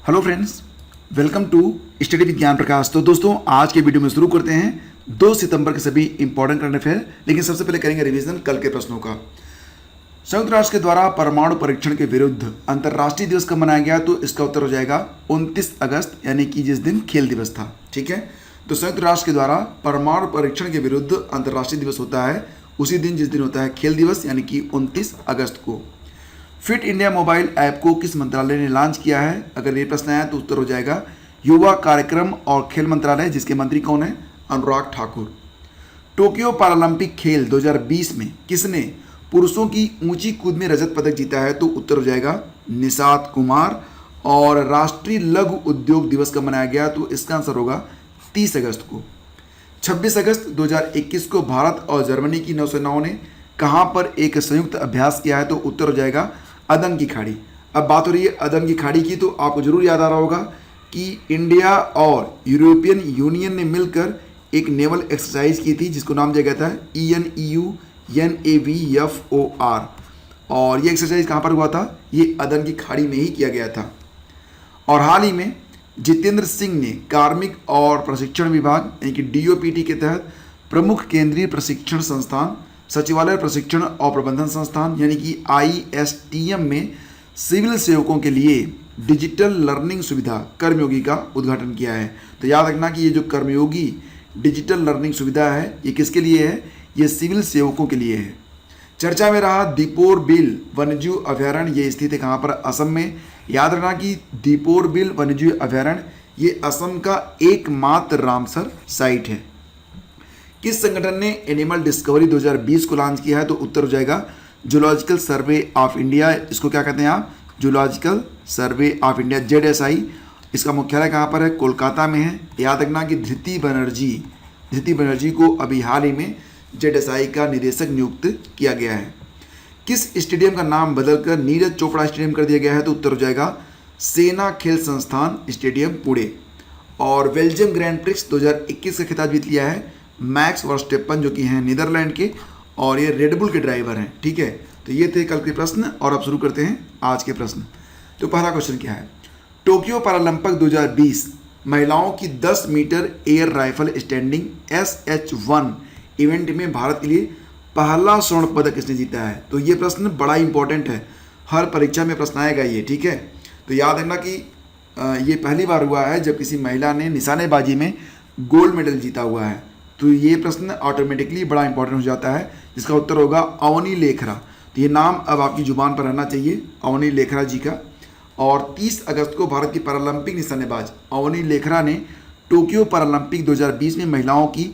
Hello friends, welcome to study Vigyan Prakash. तो दोस्तों, आज के वीडियो में शुरू करते हैं 2 सितंबर के सभी इंपॉर्टेंट करंट अफेयर। लेकिन सबसे पहले करेंगे रिवीजन कल के प्रश्नों का। संयुक्त राष्ट्र के द्वारा परमाणु परीक्षण के विरुद्ध अंतर्राष्ट्रीय दिवस कब मनाया गया? तो इसका उत्तर हो जाएगा 29 अगस्त, यानी कि जिस दिन खेल दिवस था। ठीक है, तो संयुक्त राष्ट्र के द्वारा परमाणु परीक्षण के विरुद्ध अंतर्राष्ट्रीय दिवस होता है उसी दिन जिस दिन होता है खेल दिवस, यानी कि 29 अगस्त को। फिट इंडिया मोबाइल ऐप को किस मंत्रालय ने लॉन्च किया है? अगर ये प्रश्न आया तो उत्तर हो जाएगा युवा कार्यक्रम और खेल मंत्रालय, जिसके मंत्री कौन है? अनुराग ठाकुर। टोक्यो पैरालंपिक खेल 2020 में किसने पुरुषों की ऊंची कूद में रजत पदक जीता है? तो उत्तर हो जाएगा निषाद कुमार। और राष्ट्रीय लघु उद्योग दिवस कब मनाया गया? तो इसका आंसर होगा 30 अगस्त को। 26 अगस्त 2021 को भारत और जर्मनी की नौसेनाओं ने कहां पर एक संयुक्त अभ्यास किया है? तो उत्तर हो जाएगा अदन की खाड़ी। अब बात हो रही है अदन की खाड़ी की, तो आपको जरूर याद आ रहा होगा कि इंडिया और यूरोपियन यूनियन ने मिलकर एक नेवल एक्सरसाइज की थी जिसको नाम दिया गया था ENEUNAVFOR। और ये एक्सरसाइज कहाँ पर हुआ था? ये अदन की खाड़ी में ही किया गया था। और हाल ही में जितेंद्र सिंह ने कार्मिक और प्रशिक्षण विभाग यानी कि DOPT के तहत प्रमुख केंद्रीय प्रशिक्षण संस्थान, सचिवालय प्रशिक्षण और प्रबंधन संस्थान यानी कि ISTM में सिविल सेवकों के लिए डिजिटल लर्निंग सुविधा कर्मयोगी का उद्घाटन किया है। तो याद रखना कि ये जो कर्मयोगी डिजिटल लर्निंग सुविधा है ये किसके लिए है? ये सिविल सेवकों के लिए है। चर्चा में रहा दीपोर बिल वन्यजीव अभयारण्य, ये स्थित है कहाँ पर? असम में। याद रखना कि दीपोर बिल वन्यजीव अभयारण्य ये असम का एकमात्र रामसर साइट है। किस संगठन ने एनिमल डिस्कवरी 2020 को लॉन्च किया है? तो उत्तर हो जाएगा जूलॉजिकल सर्वे ऑफ इंडिया। इसको क्या कहते हैं आप? Zoological survey of India, ZSI। इसका मुख्यालय कहाँ पर है? कोलकाता में है। याद रखना कि धृति बनर्जी को अभी हाल ही में ZSI का निदेशक नियुक्त किया गया है। किस स्टेडियम का नाम बदलकर नीरज चोपड़ा स्टेडियम कर दिया गया है? तो उत्तर हो जाएगा सेना खेल संस्थान स्टेडियम पुणे। और बेल्जियम ग्रैंड प्रिक्स 2021 का खिताब जीत लिया है मैक्स वर्स्टेपन, जो कि हैं नीदरलैंड के और ये रेडबुल के ड्राइवर हैं। ठीक है, तो ये थे कल के प्रश्न और अब शुरू करते हैं आज के प्रश्न। तो पहला क्वेश्चन क्या है? टोक्यो पैरालंपिक 2020 महिलाओं की 10 metre air rifle standing SH1 event में भारत के लिए पहला स्वर्ण पदक किसने जीता है? तो ये प्रश्न बड़ा इंपॉर्टेंट है, हर परीक्षा में प्रश्न आएगा ये। ठीक है, तो याद रखना कि ये पहली बार हुआ है जब किसी महिला ने निशानेबाजी में गोल्ड मेडल जीता हुआ है। तो ये प्रश्न ऑटोमेटिकली बड़ा इंपॉर्टेंट हो जाता है, जिसका उत्तर होगा अवनी लेखरा। तो ये नाम अब आपकी जुबान पर रहना चाहिए, अवनी लेखरा जी का। और 30 अगस्त को भारत की पैरालंपिक निशानेबाज अवनी लेखरा ने टोक्यो पैरालंपिक 2020 में महिलाओं की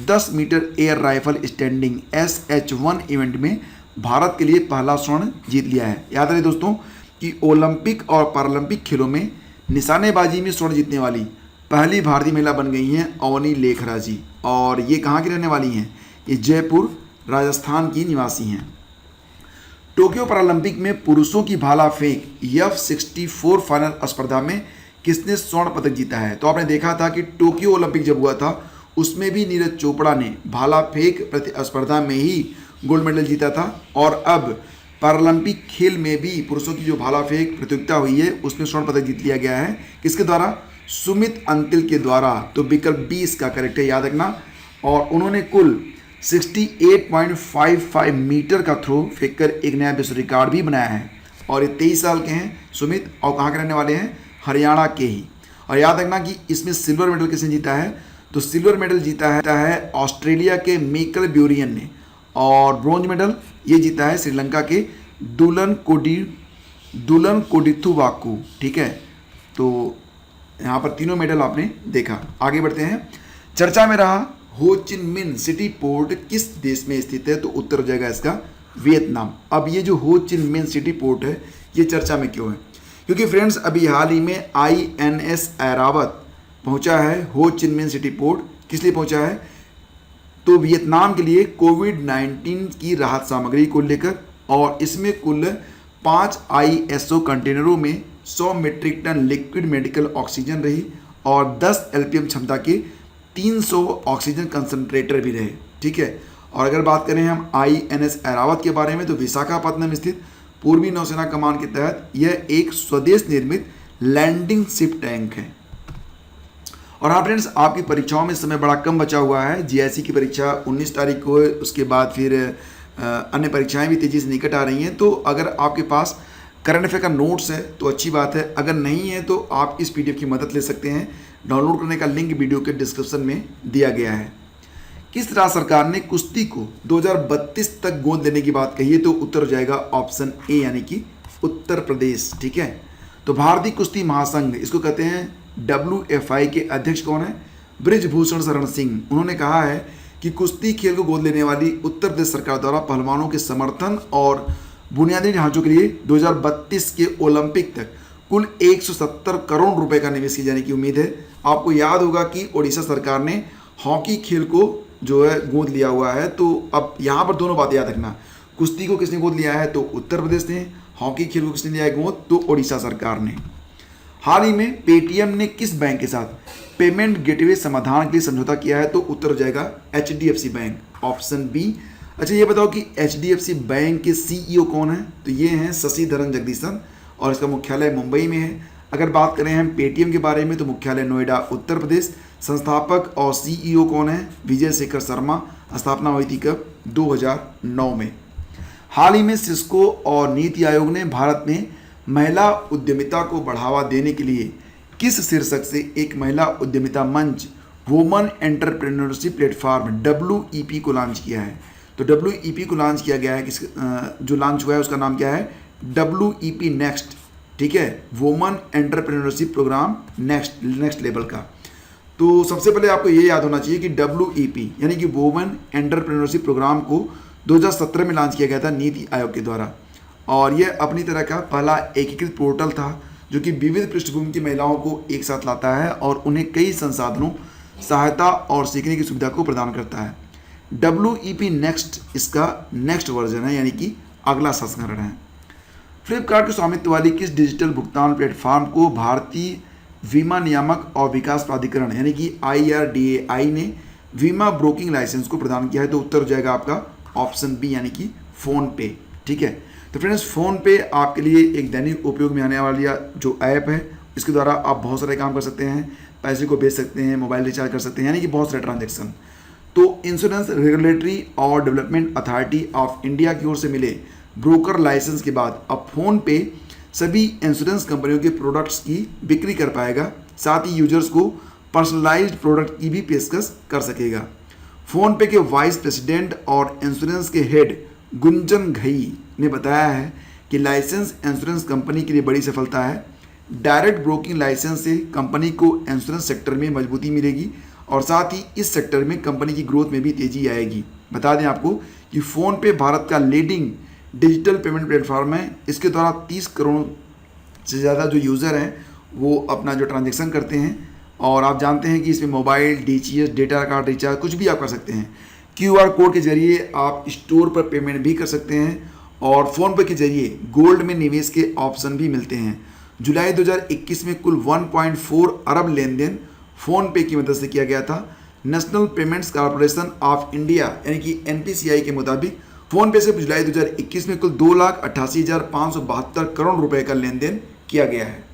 10 metre air rifle standing SH1 event में भारत के लिए पहला स्वर्ण जीत लिया है। याद रहे दोस्तों कि ओलंपिक और पैरालंपिक खेलों में निशानेबाजी में स्वर्ण जीतने वाली पहली भारतीय महिला बन गई हैं अवनी लेखरा जी। और ये कहाँ की रहने वाली हैं? ये जयपुर राजस्थान की निवासी हैं। टोक्यो पैरालंपिक में पुरुषों की भाला फेंक F64 फाइनल स्पर्धा में किसने स्वर्ण पदक जीता है? तो आपने देखा था कि टोक्यो ओलंपिक जब हुआ था उसमें भी नीरज चोपड़ा ने भाला फेंक प्रतिस्पर्धा में ही गोल्ड मेडल जीता था। और अब पैरालंपिक खेल में भी पुरुषों की जो भाला फेंक प्रतियोगिता हुई है उसमें स्वर्ण पदक जीत लिया गया है। किसके द्वारा? सुमित अंतिल के द्वारा। तो विकल्प 20 का करेक्ट है, याद रखना। और उन्होंने कुल 68.55 मीटर का थ्रो फेंककर एक नया विश्व रिकॉर्ड भी बनाया है। और ये 23 साल के हैं सुमित, और कहाँ के रहने वाले हैं? हरियाणा के ही। और याद रखना कि इसमें सिल्वर मेडल किसने जीता है? तो सिल्वर मेडल जीता है ऑस्ट्रेलिया के मिकल ब्यूरियन ने। और ब्रॉन्ज मेडल ये जीता है श्रीलंका के दुलन कोडिथुवाकू। ठीक है, तो यहाँ पर तीनों मेडल आपने देखा। आगे बढ़ते हैं। चर्चा में रहा हो चिन मिन सिटी पोर्ट किस देश में स्थित है? तो उत्तर हो जाएगा इसका वियतनाम। अब ये जो हो चिन मिन सिटी पोर्ट है ये चर्चा में क्यों है? क्योंकि फ्रेंड्स अभी हाल ही में INS ऐरावत पहुंचा है हो चिन मिन सिटी पोर्ट। किस लिए पहुंचा है? तो वियतनाम के लिए कोविड-19 की राहत सामग्री को लेकर। और इसमें कुल 5 ISO कंटेनरों में 100 metric ton liquid medical oxygen रही और 10 LPM क्षमता के 300 ऑक्सीजन कंसंट्रेटर भी रहे। ठीक है, और अगर बात करें हम INS ऐरावत के बारे में तो विशाखापत्तनम स्थित पूर्वी नौसेना कमान के तहत यह एक स्वदेश निर्मित लैंडिंग शिप टैंक है। और हाँ फ्रेंड्स, आपकी परीक्षाओं में समय बड़ा कम बचा हुआ है। जीआईसी की परीक्षा 19 तारीख को है, उसके बाद फिर अन्य परीक्षाएं भी तेज़ी से निकट आ रही हैं। तो अगर आपके पास करंट अफेयर का नोट्स है तो अच्छी बात है, अगर नहीं है तो आप इस पीडीएफ की मदद ले सकते हैं। डाउनलोड करने का लिंक वीडियो के डिस्क्रिप्शन में दिया गया है। किस राज्य सरकार ने कुश्ती को 2032 तक गोद लेने की बात कही है? तो उत्तर हो जाएगा ऑप्शन ए यानी कि उत्तर प्रदेश। ठीक है, तो भारतीय कुश्ती महासंघ, इसको कहते हैं WFI के अध्यक्ष कौन है? ब्रिजभूषण शरण सिंह। उन्होंने कहा है कि कुश्ती खेल को गोद लेने वाली उत्तर प्रदेश सरकार द्वारा पहलवानों के समर्थन और बुनियादी ढांचों के लिए 2032 के ओलंपिक तक कुल 170 करोड़ रुपए का निवेश किए जाने की उम्मीद है। आपको याद होगा कि ओडिशा सरकार ने हॉकी खेल को जो है गोद लिया हुआ है। तो अब यहाँ पर दोनों बातें याद रखना, कुश्ती को किसने गोद लिया है? तो उत्तर प्रदेश ने। हॉकी खेल को किसने लिया है गोद? तो ओडिशा सरकार ने। हाल ही में पेटीएम ने किस बैंक के साथ पेमेंट गेटवे समाधान के लिए समझौता किया है? तो उत्तर हो जाएगा HDFC बैंक, ऑप्शन बी। अच्छा ये बताओ कि HDFC बैंक के CEO कौन है? तो ये हैं शशिधरन जगदीशन और इसका मुख्यालय मुंबई में है। अगर बात करें हम पेटीएम के बारे में तो मुख्यालय नोएडा, उत्तर प्रदेश। संस्थापक और CEO कौन है? विजय शेखर शर्मा। स्थापना हुई थी कब? 2009 में। हाल ही में सिस्को और नीति आयोग ने भारत में महिला उद्यमिता को बढ़ावा देने के लिए किस शीर्षक से एक महिला उद्यमिता मंच वुमन एंटरप्रेन्योरशिप प्लेटफॉर्म WEP को लॉन्च किया है? तो WEP को लॉन्च किया गया है, जो लॉन्च हुआ है उसका नाम क्या है? WEP next. ठीक है, woman entrepreneurship programme next level का। तो सबसे पहले आपको ये याद होना चाहिए कि WEP यानी कि वुमन एंटरप्रेन्योरशिप प्रोग्राम को 2017 में लॉन्च किया गया था नीति आयोग के द्वारा। और यह अपनी तरह का पहला एकीकृत पोर्टल था जो कि विविध पृष्ठभूमि की महिलाओं को एक साथ लाता है और उन्हें कई संसाधनों, सहायता और सीखने की सुविधा को प्रदान करता है। WEP नेक्स्ट इसका नेक्स्ट वर्जन है, यानी कि अगला संस्करण है। फ्लिपकार्ट के स्वामित्व वाली किस डिजिटल भुगतान प्लेटफॉर्म को भारतीय बीमा नियामक और विकास प्राधिकरण यानी कि IRDAI ने बीमा ब्रोकिंग लाइसेंस को प्रदान किया है? तो उत्तर हो जाएगा आपका ऑप्शन बी यानी कि फोन पे। ठीक है, तो फ्रेंड्स फोन पे आपके लिए एक दैनिक उपयोग में आने वाली जो ऐप है, इसके द्वारा आप बहुत सारे काम कर सकते हैं, पैसे को बेच सकते हैं, मोबाइल रिचार्ज कर सकते हैं, यानी कि बहुत सारे ट्रांजेक्शन। तो इंश्योरेंस रेगुलेटरी और डेवलपमेंट अथॉरिटी ऑफ इंडिया की ओर से मिले ब्रोकर लाइसेंस के बाद अब फोन पे सभी इंश्योरेंस कंपनियों के प्रोडक्ट्स की बिक्री कर पाएगा, साथ ही यूजर्स को पर्सनलाइज्ड प्रोडक्ट की भी पेशकश कर सकेगा। फोन पे के वाइस प्रेसिडेंट और इंश्योरेंस के हेड गुंजन घई ने बताया है कि लाइसेंस इंश्योरेंस कंपनी के लिए बड़ी सफलता है। डायरेक्ट ब्रोकिंग लाइसेंस से कंपनी को इंश्योरेंस सेक्टर में मजबूती मिलेगी और साथ ही इस सेक्टर में कंपनी की ग्रोथ में भी तेजी आएगी। बता दें आपको कि फ़ोन पे भारत का लीडिंग डिजिटल पेमेंट प्लेटफॉर्म है। इसके द्वारा 30 करोड़ से ज़्यादा जो यूज़र हैं वो अपना जो ट्रांजेक्शन करते हैं, और आप जानते हैं कि इसमें mobile, DTH, data card recharge कुछ भी आप कर सकते हैं। QR कोड के जरिए आप स्टोर पर पेमेंट भी कर सकते हैं और फ़ोनपे के जरिए गोल्ड में निवेश के ऑप्शन भी मिलते हैं। जुलाई 2021 में कुल 1.4 अरब लेन देन फ़ोनपे की मदद से किया गया था। National payments corporation of India यानी कि NPCI के मुताबिक फ़ोनपे से जुलाई 2021 में कुल 2,88,572 करोड़ रुपए का लेन देन किया गया है।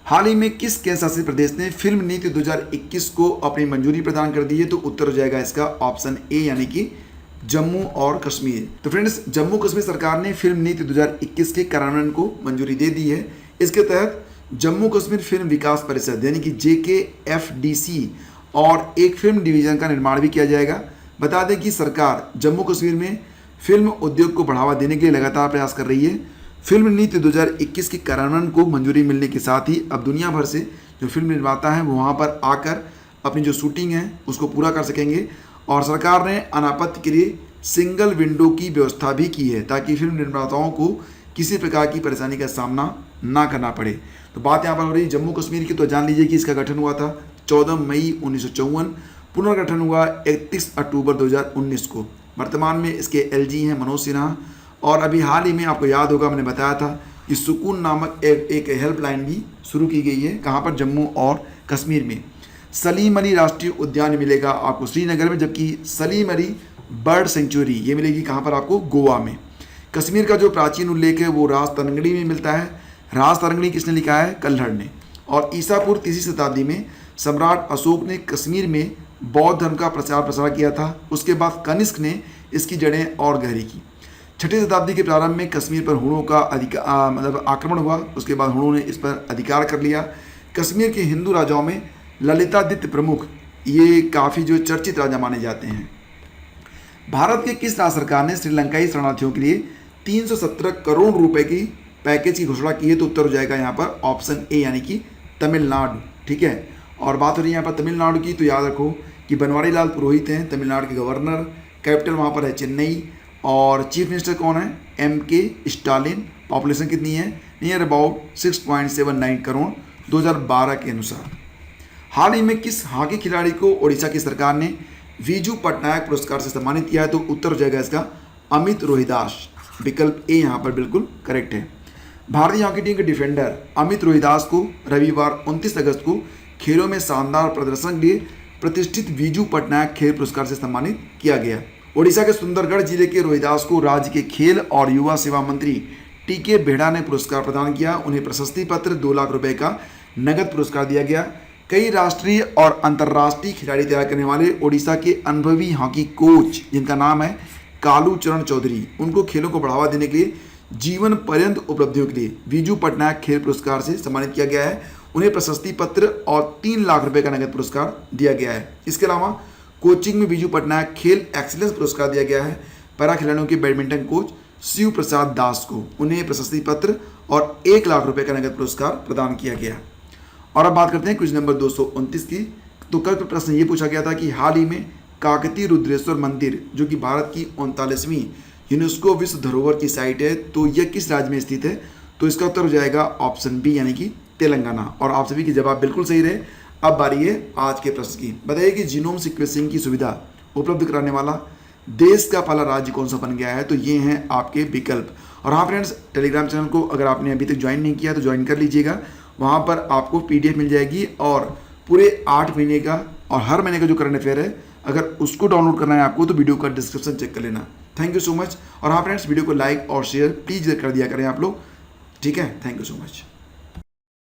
हाल ही में किस केंद्र शासित प्रदेश ने फिल्म नीति 2021 को अपनी मंजूरी प्रदान कर दी है? तो उत्तर हो जाएगा इसका ऑप्शन ए यानी कि जम्मू और कश्मीर। तो फ्रेंड्स, जम्मू कश्मीर सरकार ने फिल्म नीति 2021 के कार्यान्वयन को मंजूरी दे दी है। इसके तहत जम्मू कश्मीर फिल्म विकास परिषद यानी कि JKFDC और एक फिल्म डिवीज़न का निर्माण भी किया जाएगा। बता दें कि सरकार जम्मू कश्मीर में फिल्म उद्योग को बढ़ावा देने के लिए लगातार प्रयास कर रही है। फिल्म नीति 2021 के कार्यान्वयन को मंजूरी मिलने के साथ ही अब दुनिया भर से जो फिल्म निर्माता हैं वो वहाँ पर आकर अपनी जो शूटिंग है उसको पूरा कर सकेंगे। और सरकार ने अनापत्ति के लिए सिंगल विंडो की व्यवस्था भी की है ताकि फिल्म निर्माताओं को किसी प्रकार की परेशानी का सामना ना करना पड़े। तो बात यहाँ पर हो रही है जम्मू कश्मीर की, तो जान लीजिए कि इसका गठन हुआ था 14 मई 1954, पुनर्गठन हुआ 31 अक्टूबर 2019 को। वर्तमान में इसके LG हैं मनोज सिन्हा। और अभी हाल ही में आपको याद होगा मैंने बताया था कि सुकून नामक एक हेल्पलाइन भी शुरू की गई है। कहाँ पर? जम्मू और कश्मीर में। सलीम अली राष्ट्रीय उद्यान मिलेगा आपको श्रीनगर में, जबकि सलीम अली बर्ड सेंचुरी ये मिलेगी कहाँ पर? आपको गोवा में। कश्मीर का जो प्राचीन उल्लेख है वो राज तरंगड़ी में मिलता है। राज तरंगड़ी किसने लिखा है? कल्हड़ ने। और ईसा पूर्व 3वीं शताब्दी में सम्राट अशोक ने कश्मीर में बौद्ध धर्म का प्रचार प्रसार किया था। उसके बाद कनिष्क ने इसकी जड़ें और गहरी की। 6वीं शताब्दी के प्रारंभ में कश्मीर पर हुणों का आक्रमण हुआ। उसके बाद हुणों ने इस पर अधिकार कर लिया। कश्मीर के हिंदू राजाओं में ललितादित्य प्रमुख, ये काफ़ी जो चर्चित राजा माने जाते हैं। भारत के किस राज्य सरकार ने श्रीलंकाई शरणार्थियों के लिए 317 करोड़ रुपए की पैकेज की घोषणा की है? तो उत्तर हो जाएगा यहाँ पर ऑप्शन ए यानी कि तमिलनाडु। ठीक है, और बात हो रही है यहाँ पर तमिलनाडु की, तो याद रखो कि बनवारी लाल पुरोहित हैं तमिलनाडु के गवर्नर। कैपिटल वहाँ पर है चेन्नई। और चीफ मिनिस्टर कौन है? MK Stalin. पॉपुलेशन कितनी है? नियर अबाउट 6.79 करोड़ 2012 के अनुसार। हाल ही में किस हॉकी खिलाड़ी को ओडिशा की सरकार ने विजू पटनायक पुरस्कार से सम्मानित किया है? तो उत्तर हो जाएगा इसका अमित रोहिदास। विकल्प ए यहाँ पर बिल्कुल करेक्ट है। भारतीय हॉकी टीम के डिफेंडर अमित रोहिदास को रविवार 29 अगस्त को खेलों में शानदार प्रदर्शन के लिए प्रतिष्ठित विजू पटनायक खेल पुरस्कार से सम्मानित किया गया। ओडिशा के सुंदरगढ़ जिले के रोहिदास को राज्य के खेल और युवा सेवा मंत्री TK बेड़ा ने पुरस्कार प्रदान किया। उन्हें प्रशस्ति पत्र 2 लाख रुपए का नगद पुरस्कार दिया गया। कई राष्ट्रीय और अंतर्राष्ट्रीय खिलाड़ी तैयार करने वाले ओडिशा के अनुभवी हॉकी कोच, जिनका नाम है कालू चरण चौधरी, उनको खेलों को बढ़ावा देने के लिए जीवन पर्यंत उपलब्धियों के लिए विजू पटनायक खेल पुरस्कार से सम्मानित किया गया है। उन्हें प्रशस्ति पत्र और 3 लाख रुपए का नगद पुरस्कार दिया गया है। इसके अलावा कोचिंग में विजू पटनायक खेल एक्सीलेंस पुरस्कार दिया गया है। पैरा खिलाड़ियों के बैडमिंटन कोच शिव प्रसाद दास को उन्हें प्रशस्ति पत्र और 1 लाख रुपए का नगद पुरस्कार प्रदान किया गया। और अब बात करते हैं क्विज नंबर 229 की। तो कल प्रश्न ये पूछा गया था कि हाल ही में काकतीय रुद्रेश्वर मंदिर, जो कि भारत की 39वीं यूनेस्को विश्व धरोहर की साइट है, तो यह किस राज्य में स्थित है? तो इसका उत्तर हो जाएगा ऑप्शन बी यानी कि तेलंगाना। और आप सभी के जवाब बिल्कुल सही रहे। अब बारी है आज के प्रश्न की। बताइए कि जीनोम सीक्वेंसिंग की सुविधा उपलब्ध कराने वाला देश का पहला राज्य कौन सा बन गया है? तो ये हैं आपके विकल्प। और हाँ फ्रेंड्स, टेलीग्राम चैनल को अगर आपने अभी तक ज्वाइन नहीं किया तो ज्वाइन कर लीजिएगा। वहाँ पर आपको PDF मिल जाएगी और पूरे 8 महीने का और हर महीने का जो करंट अफेयर है, अगर उसको डाउनलोड करना है आपको तो वीडियो का डिस्क्रिप्शन चेक कर लेना। Thank you so much. और हाँ फ्रेंड्स, वीडियो को लाइक और शेयर प्लीज़ कर दिया करें आप लोग। ठीक है, थैंक यू सो मच।